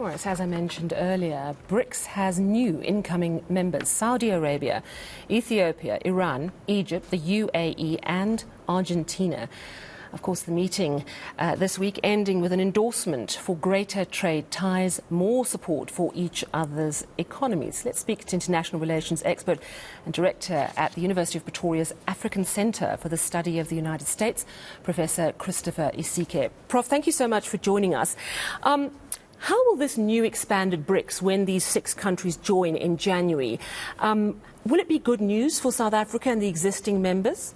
Morris, as I mentioned earlier, BRICS has new incoming members: Saudi Arabia, Ethiopia, Iran, Egypt, the UAE and Argentina. Of course, the meeting this week ending with an endorsement for greater trade ties, more support for each other's economies. Let's speak to international relations expert and director at the University of Pretoria's African Centre for the Study of the United States, Professor Christopher Isike. Prof, thank you so much for joining us. How will this new expanded BRICS, when these 6 countries join in January, will it be good news for South Africa and the existing members?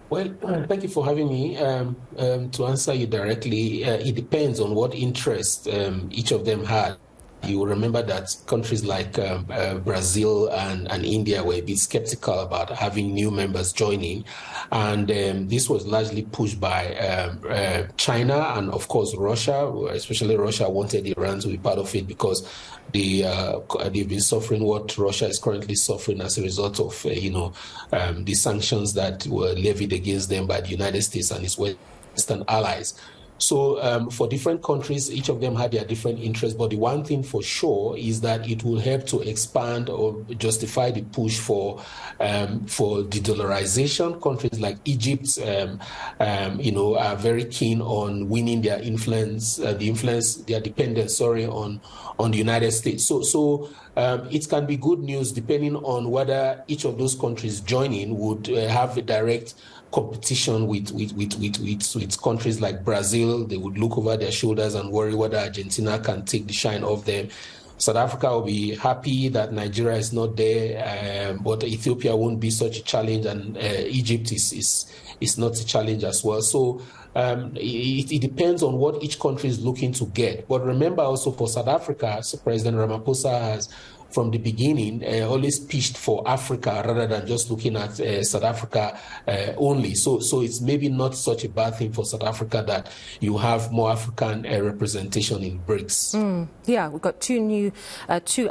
Well, thank you for having me. To answer you directly, it depends on what interest each of them had. You will remember that countries like Brazil and India were a bit skeptical about having new members joining. And this was largely pushed by China and, of course, Russia. Especially Russia wanted Iran to be part of it because they've been suffering what Russia is currently suffering as a result of, the sanctions that were levied against them by the United States and its Western allies. So for different countries, each of them had their different interests. But the one thing for sure is that it will help to expand or justify the push for de-dollarization. Countries like Egypt, are very keen on winning their their dependence, on the United States. So it can be good news depending on whether each of those countries joining would have a direct competition with countries like Brazil. They would look over their shoulders and worry whether Argentina can take the shine off them. South Africa will be happy that Nigeria is not there, but Ethiopia won't be such a challenge, and Egypt is not a challenge as well. So it depends on what each country is looking to get. But remember also for South Africa, President Ramaphosa has from the beginning always pitched for Africa rather than just looking at South Africa only. So it's maybe not such a bad thing for South Africa that you have more African representation in BRICS. Yeah, we've got two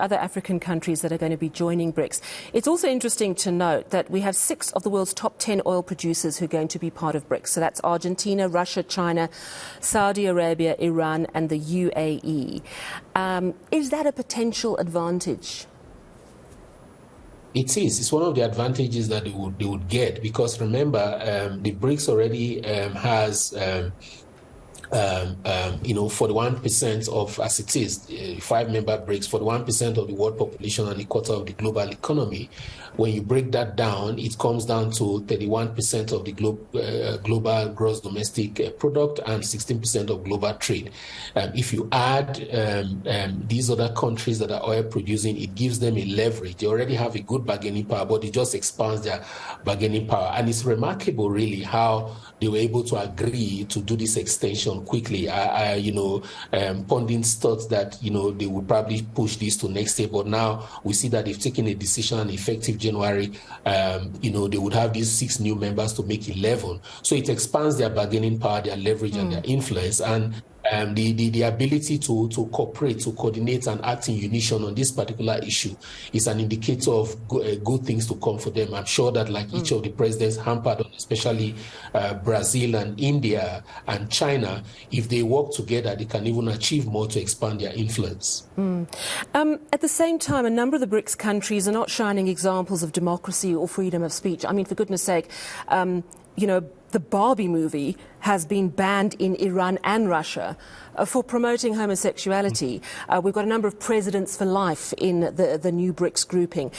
other African countries that are going to be joining BRICS. It's also interesting to note that we have 6 of the world's top 10 oil producers who are going to be part of BRICS. So that's Argentina, Russia, China, Saudi Arabia, Iran and the UAE. Is that a potential advantage? It is. It's one of the advantages that they would get, because remember, the BRICS already has 41% of, as it is, 5-member BRICS, 41% of the world population and a quarter of the global economy. When you break that down, it comes down to 31% of the global gross domestic product and 16% of global trade. If you add these other countries that are oil producing, it gives them a leverage. They already have a good bargaining power, but it just expands their bargaining power. And it's remarkable, really, how they were able to agree to do this extension quickly. Pundits thought that, they would probably push this to next year, but now we see that they've taken a decision, and effective January, they would have these 6 new members to make 11. So it expands their bargaining power, their leverage, and their influence. And the ability to cooperate, to coordinate and act in unison on this particular issue is an indicator of good things to come for them. I'm sure that each of the presidents hampered on, especially Brazil and India and China, if they work together, they can even achieve more to expand their influence. At the same time, a number of the BRICS countries are not shining examples of democracy or freedom of speech. I mean, for goodness sake, the Barbie movie has been banned in Iran and Russia for promoting homosexuality. We've got a number of presidents for life in the new BRICS grouping.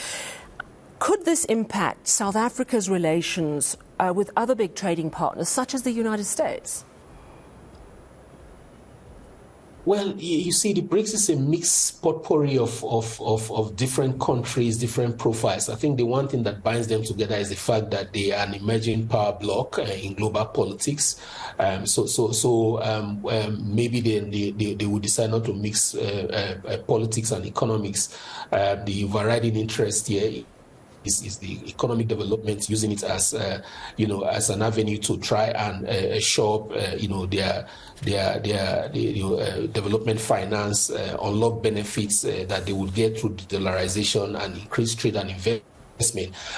Could this impact South Africa's relations with other big trading partners, such as the United States? Well, you see, the BRICS is a mixed potpourri of different countries, different profiles. I think the one thing that binds them together is the fact that they are an emerging power bloc in global politics. Maybe they would decide not to mix politics and economics. The overriding interest here is the economic development, using it as as an avenue to try and shore up their development finance, unlock benefits that they would get through dollarization and increased trade and investment.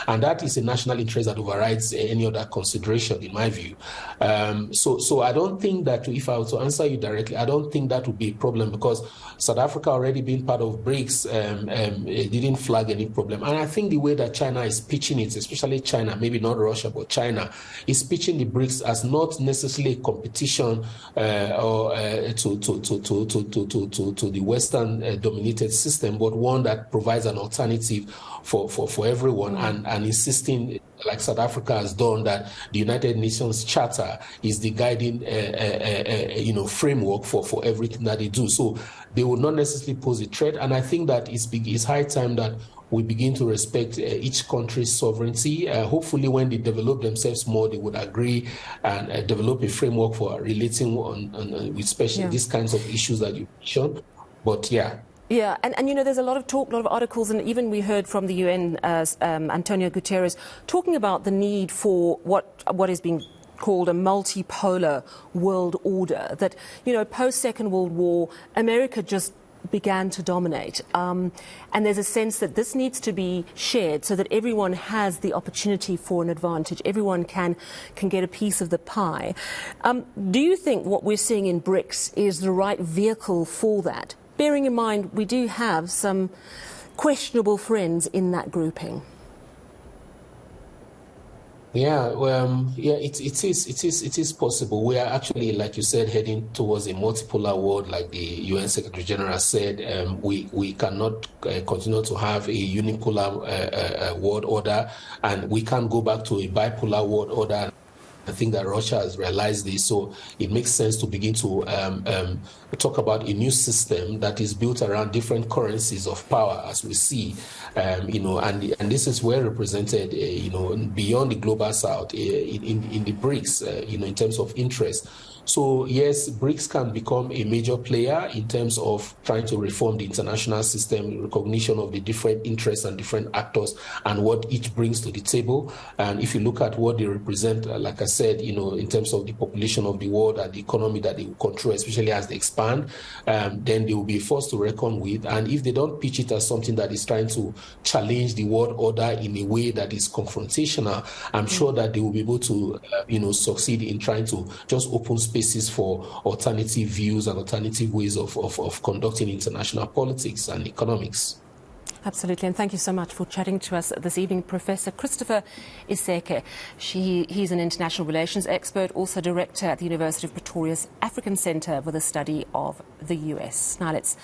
And that is a national interest that overrides any other consideration, in my view. So I don't think that, if I were to answer you directly, I don't think that would be a problem, because South Africa already being part of BRICS it didn't flag any problem. And I think the way that China is pitching it, especially China, maybe not Russia, but China, is pitching the BRICS as not necessarily a competition or to the Western dominated system, but one that provides an alternative for everyone, and insisting, like South Africa has done, that the United Nations Charter is the guiding framework for everything that they do. So they will not necessarily pose a threat, and I think that it's high time that we begin to respect each country's sovereignty. Hopefully, when they develop themselves more, they would agree and develop a framework for relating on with especially these kinds of issues that you mentioned. But yeah, and there's a lot of talk, a lot of articles, and even we heard from the UN, Antonio Guterres, talking about the need for what is being called a multipolar world order. That, post-Second World War, America just began to dominate. And there's a sense that this needs to be shared so that everyone has the opportunity for an advantage. Everyone can get a piece of the pie. Do you think what we're seeing in BRICS is the right vehicle for that? Bearing in mind, we do have some questionable friends in that grouping. It is possible. We are actually, like you said, heading towards a multipolar world, like the UN Secretary General said. We cannot continue to have a unipolar world order, and we can't go back to a bipolar world order. I think that Russia has realized this, so it makes sense to begin to talk about a new system that is built around different currencies of power, as we see, and this is well represented, beyond the global south, in the BRICS, in terms of interest. So yes, BRICS can become a major player in terms of trying to reform the international system, recognition of the different interests and different actors and what each brings to the table. And if you look at what they represent, like I said, in terms of the population of the world and the economy that they will control, especially as they expand, then they will be forced to reckon with. And if they don't pitch it as something that is trying to challenge the world order in a way that is confrontational, I'm sure that they will be able to, succeed in trying to just open spaces for alternative views and alternative ways of conducting international politics and economics. Absolutely, and thank you so much for chatting to us this evening, Professor Christopher Isike. He's an international relations expert, also director at the University of Pretoria's African Centre with a study of the US. Now let's